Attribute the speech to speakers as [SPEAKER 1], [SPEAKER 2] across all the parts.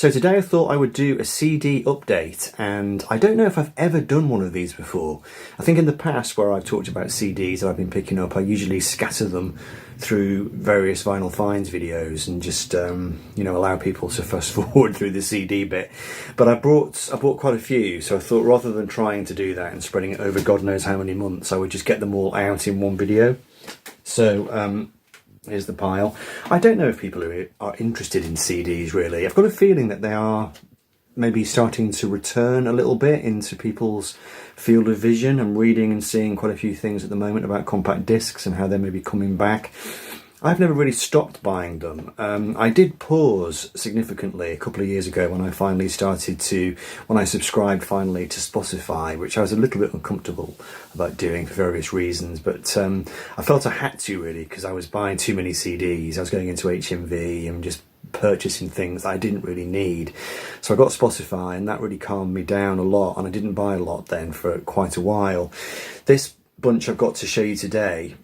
[SPEAKER 1] So today I thought I would do a CD update, and I don't know if I've ever done one of these before. I think in the past where I've talked about CDs that I've been picking up, I usually scatter them through various vinyl finds videos and just allow people to fast forward through the CD bit. But I bought quite a few, so I thought rather than trying to do that and spreading it over God knows how many months, I would just get them all out in one video. So here's the pile. I don't know if people are interested in CDs really. I've got a feeling that they are maybe starting to return a little bit into people's field of vision. I'm reading and seeing quite a few things at the moment about compact discs and how they may be coming back. I've never really stopped buying them. I did pause significantly a couple of years ago when I subscribed finally to Spotify, which I was a little bit uncomfortable about doing for various reasons, but I felt I had to really, because I was buying too many CDs. I was going into HMV and just purchasing things that I didn't really need. So I got Spotify, and that really calmed me down a lot, and I didn't buy a lot then for quite a while. This bunch I've got to show you today,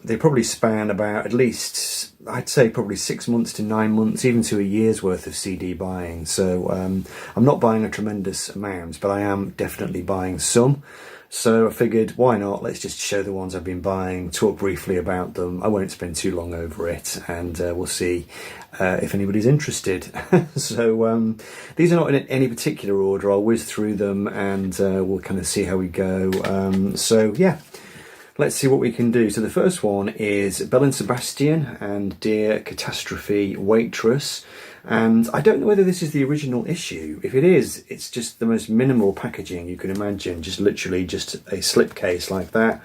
[SPEAKER 1] they probably span about at least, I'd say probably 6 months to 9 months, even to a year's worth of CD buying. So I'm not buying a tremendous amount, but I am definitely buying some. So I figured, why not? Let's just show the ones I've been buying, talk briefly about them. I won't spend too long over it, and we'll see if anybody's interested. So these are not in any particular order. I'll whiz through them and we'll kind of see how we go. So yeah. Let's see what we can do. So the first one is Belle and Sebastian and Dear Catastrophe Waitress. And I don't know whether this is the original issue. If it is, it's just the most minimal packaging you can imagine. Just literally just a slipcase like that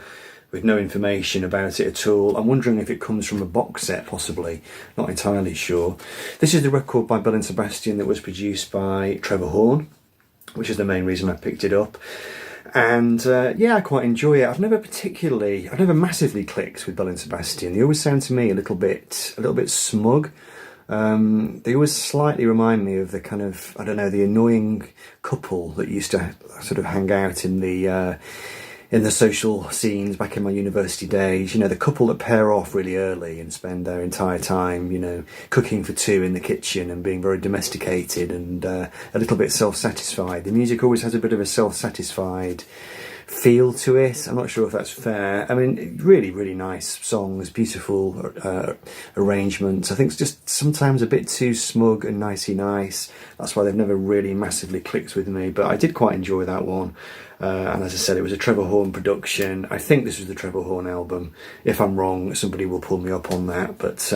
[SPEAKER 1] with no information about it at all. I'm wondering if it comes from a box set, possibly. Not entirely sure. This is the record by Belle and Sebastian that was produced by Trevor Horn, which is the main reason I picked it up. And yeah, I quite enjoy it. I've never massively clicked with Belle and Sebastian. They always sound to me a little bit smug. They always slightly remind me of the kind of, I don't know, the annoying couple that used to sort of hang out in the social scenes back in my university days. You know, the couple that pair off really early and spend their entire time, you know, cooking for two in the kitchen and being very domesticated and a little bit self-satisfied. The music always has a bit of a self-satisfied feel to it. I'm not sure if that's fair. I mean, really, really nice songs, beautiful arrangements. I think it's just sometimes a bit too smug and nicey nice. That's why they've never really massively clicked with me, but I did quite enjoy that one. And as I said, it was a Trevor Horn production. I think this was the Trevor Horn album. If I'm wrong, somebody will pull me up on that. But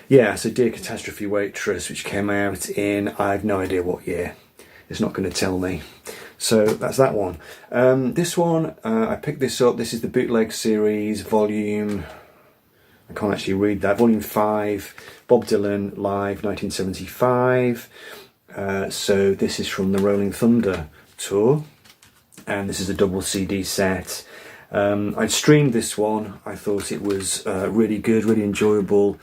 [SPEAKER 1] yeah, so Dear Catastrophe Waitress, which came out in, I have no idea what year. It's not going to tell me. So that's that one. This one, I picked this up. This is the Bootleg Series, volume, I can't actually read that, volume 5, Bob Dylan Live 1975. So this is from the Rolling Thunder tour. And this is a double CD set. I'd streamed this one. I thought it was really good, really enjoyable.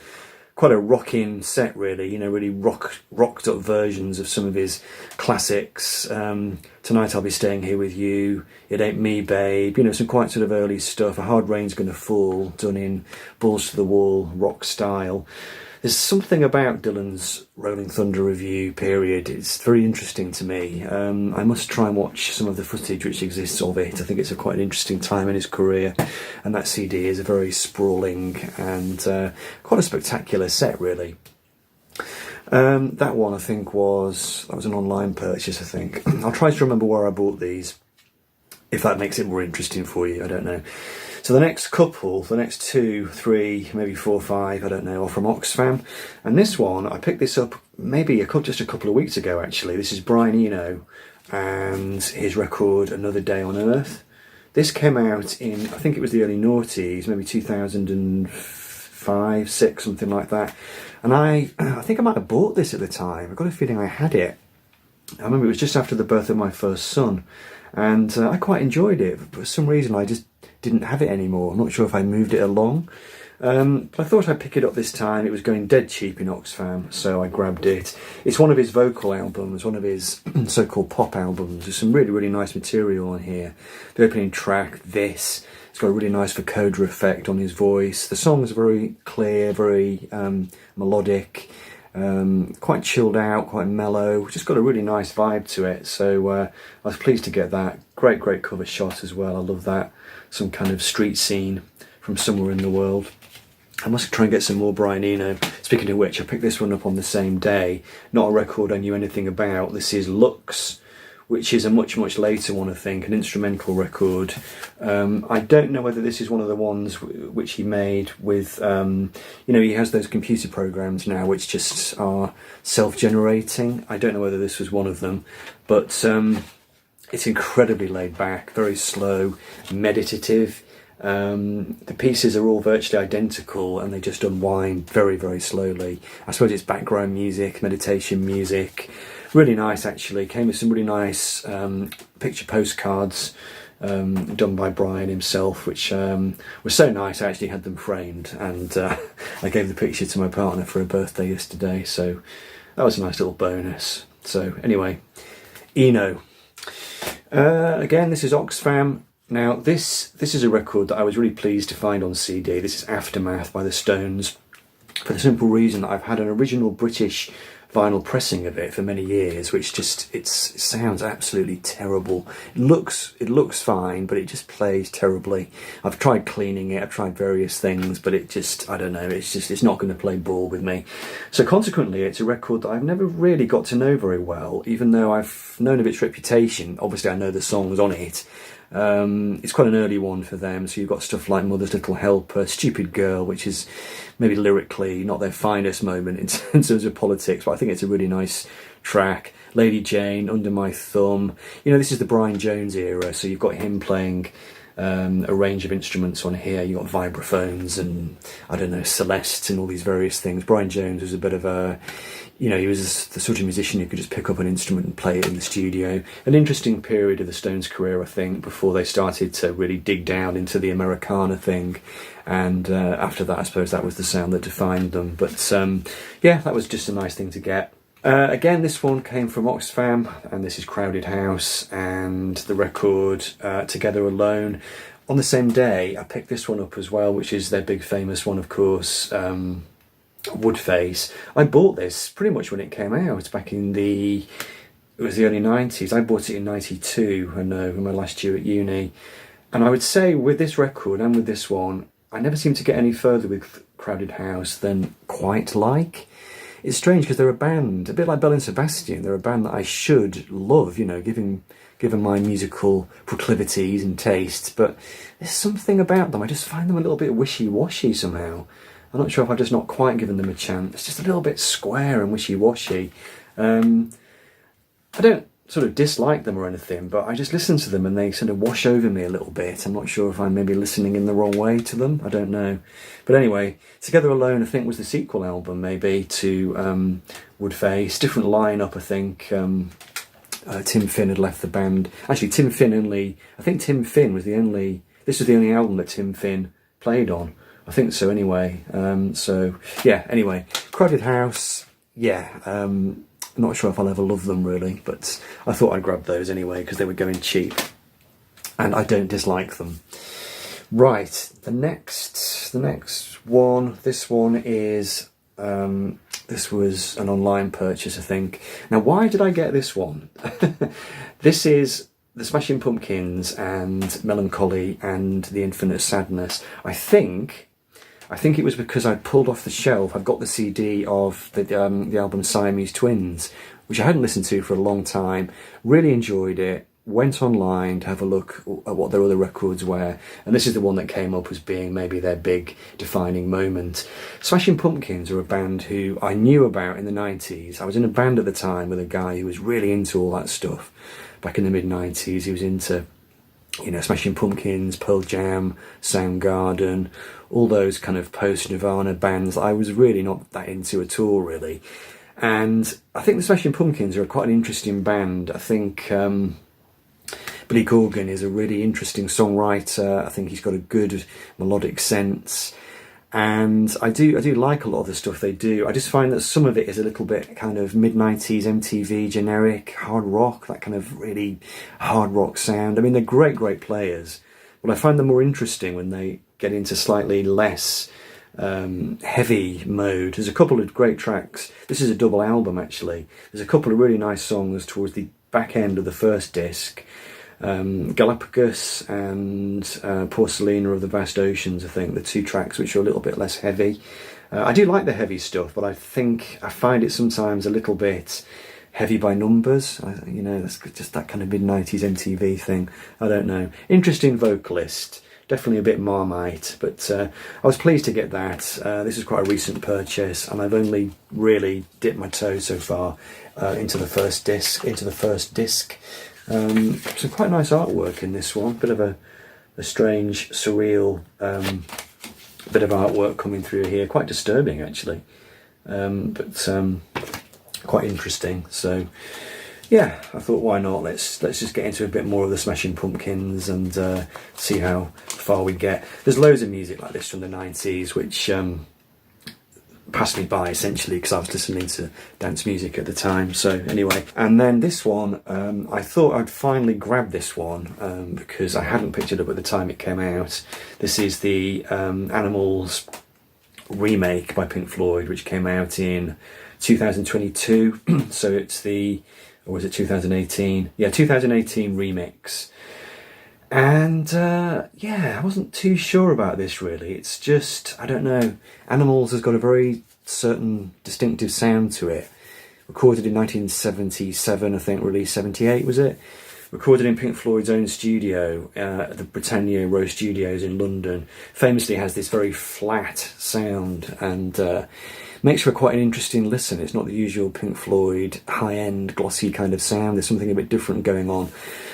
[SPEAKER 1] Quite a rocking set, really. You know, really rocked up versions of some of his classics. Tonight I'll Be Staying Here With You, It Ain't Me, Babe. You know, some quite sort of early stuff. A Hard Rain's Gonna Fall, done in balls to the wall rock style. There's something about Dylan's Rolling Thunder review period. It's very interesting to me. I must try and watch some of the footage which exists of it. I think it's quite an interesting time in his career. And that CD is a very sprawling and quite a spectacular set, really. That one, I think, that was an online purchase, I think. I'll try to remember where I bought these, if that makes it more interesting for you. I don't know. So the next couple, the next 2, 3, maybe 4, 5, I don't know, are from Oxfam. And this one, I picked this up maybe just a couple of weeks ago, actually. This is Brian Eno and his record, Another Day on Earth. This came out in, I think it was the early noughties, maybe 2005, 6, something like that. And I think I might have bought this at the time. I've got a feeling I had it. I remember it was just after the birth of my first son. And I quite enjoyed it. But for some reason, I just didn't have it anymore. I'm not sure if I moved it along. But I thought I'd pick it up this time. It was going dead cheap in Oxfam, so I grabbed it. It's one of his vocal albums, one of his so-called pop albums. There's some really, really nice material on here. The opening track, This, it's got a really nice vocoder effect on his voice. The songs are very clear, very melodic. quite chilled out, quite mellow, just got a really nice vibe to it. So I was pleased to get that. Great cover shot as well. I love that. Some kind of street scene from somewhere in the world. I must try and get some more Brian Eno. Speaking of which, I picked this one up on the same day. Not a record I knew anything about. This is Lux, which is a much later one, I think, an instrumental record. I don't know whether this is one of the ones which he made with, he has those computer programs now which just are self-generating. I don't know whether this was one of them, but it's incredibly laid back, very slow, meditative. The pieces are all virtually identical and they just unwind very slowly. I suppose it's background music, meditation music. Really nice, actually. Came with some really nice picture postcards done by Brian himself, which were so nice. I actually had them framed, and I gave the picture to my partner for her birthday yesterday, so that was a nice little bonus. So anyway, Eno. Again, this is Oxfam. Now, this is a record that I was really pleased to find on CD. This is Aftermath by the Stones, for the simple reason that I've had an original British vinyl pressing of it for many years, which just it sounds absolutely terrible. It looks fine, but it just plays terribly. I've tried cleaning it, I've tried various things, but it just, I don't know, it's not going to play ball with me. So consequently, it's a record that I've never really got to know very well, even though I've known of its reputation. Obviously, I know the songs on it. It's quite an early one for them, so you've got stuff like Mother's Little Helper, Stupid Girl, which is maybe lyrically not their finest moment in terms of politics, but I think it's a really nice track. Lady Jane, Under My Thumb. This is the Brian Jones era, so you've got him playing a range of instruments on here. You've got vibraphones and, I don't know, celestes and all these various things. Brian Jones was a bit of a... he was the sort of musician who could just pick up an instrument and play it in the studio. An interesting period of the Stones' career, I think, before they started to really dig down into the Americana thing. And after that, I suppose that was the sound that defined them. But yeah, that was just a nice thing to get. Again, this one came from Oxfam, and this is Crowded House, and the record Together Alone. On the same day, I picked this one up as well, which is their big famous one, of course, Woodface. I bought this pretty much when it came out back in it was the early 90s. I bought it in 92, I know, in my last year at uni. And I would say with this record and with this one, I never seem to get any further with Crowded House than Quite Like. It's strange because they're a band, a bit like Belle and Sebastian. They're a band that I should love, given my musical proclivities and tastes. But there's something about them. I just find them a little bit wishy-washy somehow. I'm not sure if I've just not quite given them a chance. It's just a little bit square and wishy-washy. I don't sort of dislike them or anything, but I just listen to them and they sort of wash over me a little bit. I'm not sure if I'm maybe listening in the wrong way to them. I don't know. But anyway, Together Alone, I think, was the sequel album, maybe, to Woodface. Different lineup, I think. Tim Finn had left the band. Actually, Tim Finn was the only... This was the only album that Tim Finn played on. I think so, anyway. So, yeah, anyway. Crowded House, yeah. I'm not sure if I'll ever love them, really. But I thought I'd grab those anyway, because they were going cheap. And I don't dislike them. Right, the next one. This one is... this was an online purchase, I think. Now, why did I get this one? This is the Smashing Pumpkins and Melancholy and the Infinite Sadness. I think it was because I pulled off the shelf. I've got the CD of the album Siamese Twins, which I hadn't listened to for a long time. Really enjoyed it. Went online to have a look at what their other records were, and this is the one that came up as being maybe their big defining moment. Smashing Pumpkins are a band who I knew about in the 90s. I was in a band at the time with a guy who was really into all that stuff back in the mid-90s. He was into, Smashing Pumpkins, Pearl Jam, Soundgarden, all those kind of post-Nirvana bands I was really not that into at all, really. And I think the Smashing Pumpkins are quite an interesting band. I think... Billy Corgan is a really interesting songwriter. I think he's got a good melodic sense, and I do like a lot of the stuff they do. I just find that some of it is a little bit kind of mid-90s MTV generic hard rock, that kind of really hard rock sound. I mean, they're great players, but I find them more interesting when they get into slightly less heavy mode. There's a couple of great tracks. This is a double album actually. There's a couple of really nice songs towards the back end of the first disc. Galapagos and Porcelina of the Vast Oceans, I think, the two tracks which are a little bit less heavy. I do like the heavy stuff, but I think I find it sometimes a little bit heavy by numbers. You know, that's just that kind of mid-90s MTV thing. I don't know. Interesting vocalist. Definitely a bit Marmite, but I was pleased to get that. This is quite a recent purchase, and I've only really dipped my toe so far into the first disc. Some quite nice artwork in this one. Bit of a strange, surreal bit of artwork coming through here. Quite disturbing, actually, but quite interesting. So, yeah, I thought, why not? Let's just get into a bit more of the Smashing Pumpkins and see how far we get. There's loads of music like this from the 90s, which passed me by essentially because I was listening to dance music at the time. So anyway, and then this one, I thought I'd finally grab this one because I hadn't picked it up at the time it came out. This is the Animals remake by Pink Floyd, which came out in 2022. So it's the, or was it 2018? Yeah, 2018 remix. And yeah, I wasn't too sure about this really. It's just, I don't know, Animals has got a very certain distinctive sound to it. Recorded in 1977, I think, released 78, was it? Recorded in Pink Floyd's own studio, at the Britannia Row Studios in London. Famously has this very flat sound and makes for quite an interesting listen. It's not the usual Pink Floyd high-end glossy kind of sound. There's something a bit different going on.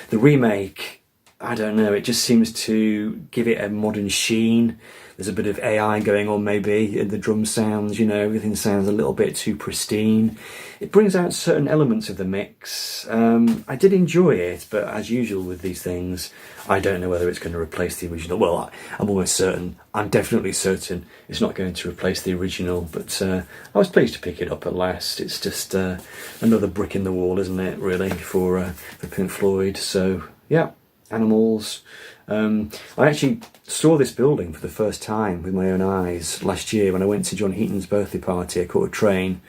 [SPEAKER 1] The remake, I don't know, it just seems to give it a modern sheen. There's a bit of AI going on maybe in the drum sounds, you know, everything sounds a little bit too pristine. It brings out certain elements of the mix. I did enjoy it, but as usual with these things, I don't know whether it's going to replace the original. Well, I'm almost certain, I'm definitely certain it's not going to replace the original, but I was pleased to pick it up at last. It's just another brick in the wall, isn't it, really, for Pink Floyd. So, yeah. Animals. I actually saw this building for the first time with my own eyes last year when I went to John Heaton's birthday party. I caught a train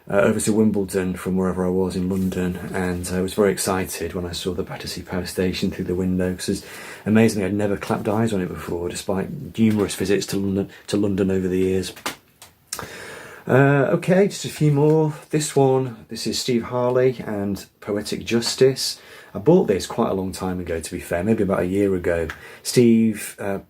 [SPEAKER 1] over to Wimbledon from wherever I was in London, and I was very excited when I saw the Battersea Power Station through the window, because amazingly I'd never clapped eyes on it before, despite numerous visits to London over the years. Okay, just a few more. This is Steve Harley and Poetic Justice. I bought this quite a long time ago, to be fair, maybe about a year ago. Richard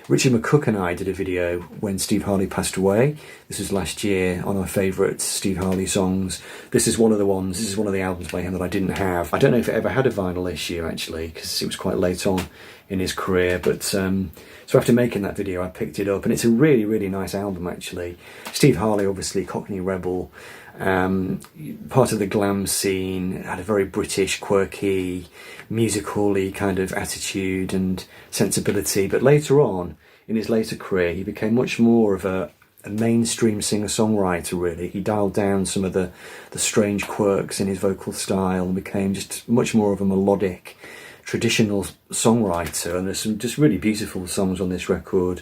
[SPEAKER 1] McCook and I did a video when Steve Harley passed away. This was last year on our favourite Steve Harley songs. This is one of the albums by him that I didn't have. I don't know if it ever had a vinyl issue, actually, because it was quite late on in his career, but so after making that video I picked it up, and it's a really, really nice album actually. Steve Harley, obviously Cockney rebel, part of the glam scene, had a very British, quirky, musical-y kind of attitude and sensibility, but later on in his later career he became much more of a mainstream singer-songwriter really. He dialed down some of the strange quirks in his vocal style and became just much more of a melodic, traditional songwriter, and there's some just really beautiful songs on this record.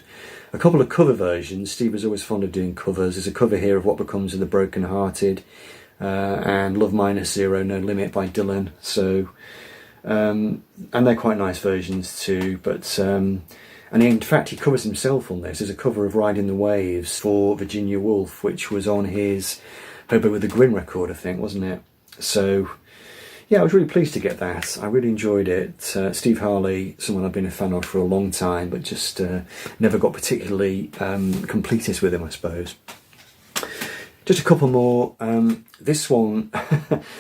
[SPEAKER 1] A couple of cover versions. Steve was always fond of doing covers. There's a cover here of What Becomes of the Broken Hearted and Love Minus Zero, No Limit by Dylan. So, and they're quite nice versions too, but and in fact he covers himself on this. There's a cover of Riding the Waves for Virginia Woolf, which was on his Hobo with a Grin record, I think, wasn't it? So yeah, I was really pleased to get that. I really enjoyed it. Steve Harley, someone I've been a fan of for a long time, but just never got particularly completist with him, I suppose. Just a couple more. This one,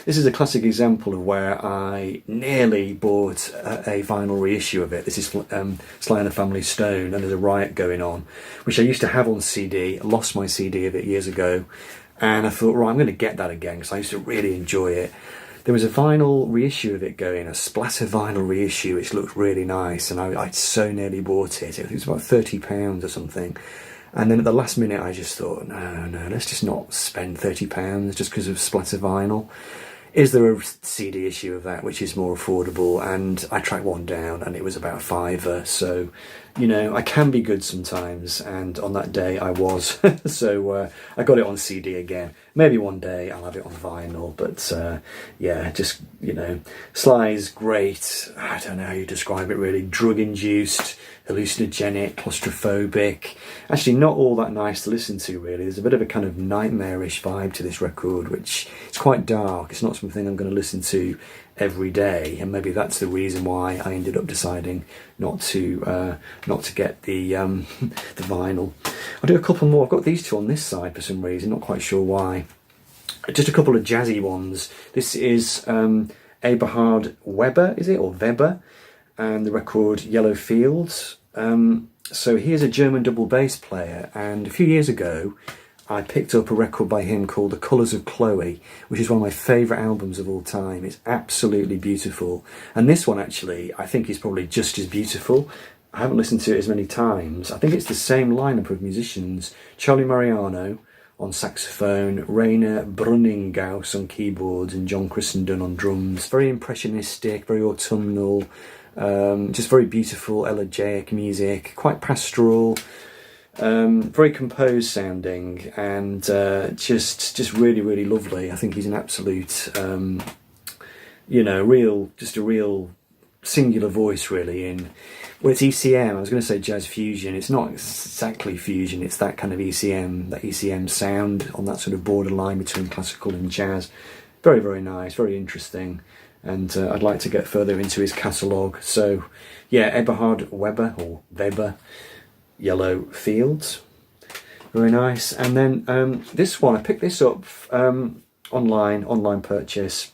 [SPEAKER 1] this is a classic example of where I nearly bought a vinyl reissue of it. This is Sly and the Family Stone, and there's a riot going on, which I used to have on CD. I lost my CD of it years ago, and I thought, right, I'm going to get that again, because I used to really enjoy it. There was a vinyl reissue of it going, a splatter vinyl reissue, which looked really nice, and I so nearly bought it. It was about £30 or something. And then at the last minute I just thought, no, let's just not spend £30 just because of splatter vinyl. Is there a CD issue of that which is more affordable? And I tracked one down and it was about £5, so you know, I can be good sometimes, and on that day I was. So I got it on CD again. Maybe one day I'll have it on vinyl, but yeah, just, you know, Sly's great. I don't know how you describe it really. Drug-induced, hallucinogenic, claustrophobic. Actually not all that nice to listen to really. There's a bit of a kind of nightmarish vibe to this record, which is quite dark. It's not something I'm going to listen to every day, and maybe that's the reason why I ended up deciding not to get the the vinyl. I'll do a couple more. I've got these two on this side for some reason, not quite sure why. Just a couple of jazzy ones. This is Eberhard Weber, is it, or Weber, and the record Yellow Fields. So he is a German double bass player, and a few years ago I picked up a record by him called The Colours of Chloe, which is one of my favourite albums of all time. It's absolutely beautiful. And this one actually, I think is probably just as beautiful. I haven't listened to it as many times. I think it's the same lineup of musicians. Charlie Mariano on saxophone, Rainer Brunningaus on keyboards, and John Christendon on drums. Very impressionistic, very autumnal, just very beautiful, elegiac music, quite pastoral. Very composed sounding, and just really lovely. I think he's an absolute you know, just a real singular voice really in, well, it's ECM. I was going to say jazz fusion. It's not exactly fusion, it's that kind of ECM, that ECM sound on that sort of borderline between classical and jazz. Very nice, very interesting, and I'd like to get further into his catalogue. So yeah, Eberhard Weber, or Weber, Yellow Fields, very nice. And then this one, I picked this up online purchase.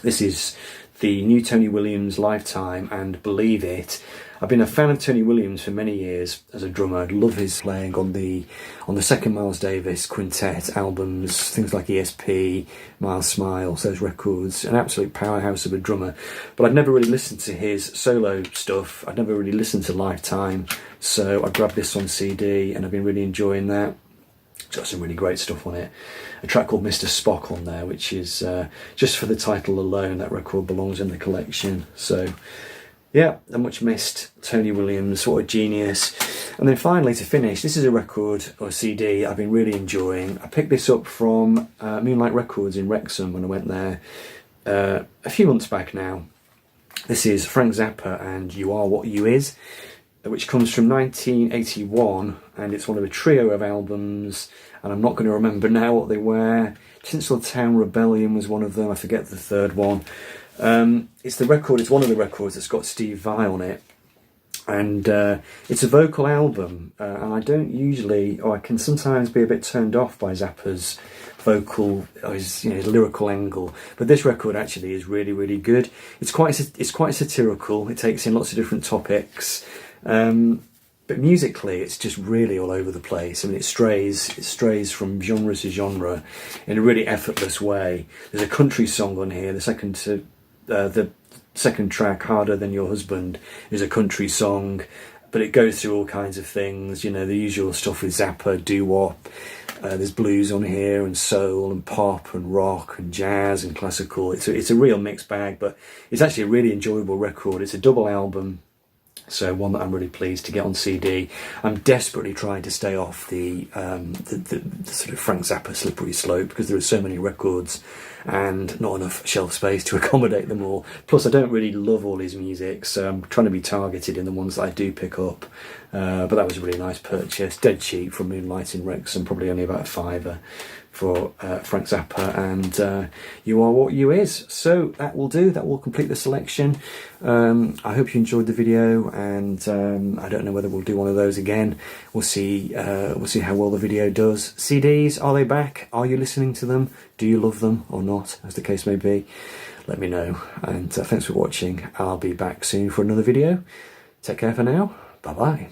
[SPEAKER 1] This is the new Tony Williams Lifetime, and believe it, I've been a fan of Tony Williams for many years as a drummer. I love his playing on the second Miles Davis quintet albums, things like ESP, Miles Smiles, those records. An absolute powerhouse of a drummer. But I'd never really listened to his solo stuff. I'd never really listened to Lifetime, so I grabbed this on CD and I've been really enjoying that. It's got some really great stuff on it. A track called Mr. Spock on there, which is just for the title alone, that record belongs in the collection. So yeah, a much missed Tony Williams, what a genius. And then finally, to finish, this is a record, or a CD, I've been really enjoying. I picked this up from Moonlight Records in Wrexham when I went there a few months back now. This is Frank Zappa and You Are What You Is, which comes from 1981, and it's one of a trio of albums, and I'm not going to remember now what they were. Tinseltown Rebellion was one of them, I forget the third one. It's one of the records that's got Steve Vai on it, and it's a vocal album, and I don't usually, or I can sometimes be a bit turned off by Zappa's vocal, his lyrical angle, but this record actually is really good. It's quite satirical. It takes in lots of different topics, but musically it's just really all over the place. I mean, it strays from genre to genre in a really effortless way. There's a country song on here. The second track, Harder Than Your Husband, is a country song, but it goes through all kinds of things, you know, the usual stuff with Zappa, doo-wop. There's blues on here, and soul, and pop, and rock, and jazz, and classical. It's a real mixed bag, but it's actually a really enjoyable record. It's a double album, so one that I'm really pleased to get on CD. I'm desperately trying to stay off the sort of Frank Zappa slippery slope, because there are so many records and not enough shelf space to accommodate them all. Plus I don't really love all his music, so I'm trying to be targeted in the ones that I do pick up. But that was a really nice purchase, dead cheap from Moonlight in Wrexham, probably only about £5 for Frank Zappa and You Are What You Is. So that will do, that will complete the selection. I hope you enjoyed the video, and I don't know whether we'll do one of those again. We'll see how well the video does. CDs, are they back? Are you listening to them? Do you love them or not, as the case may be? Let me know, and thanks for watching. I'll be back soon for another video. Take care for now. Bye bye.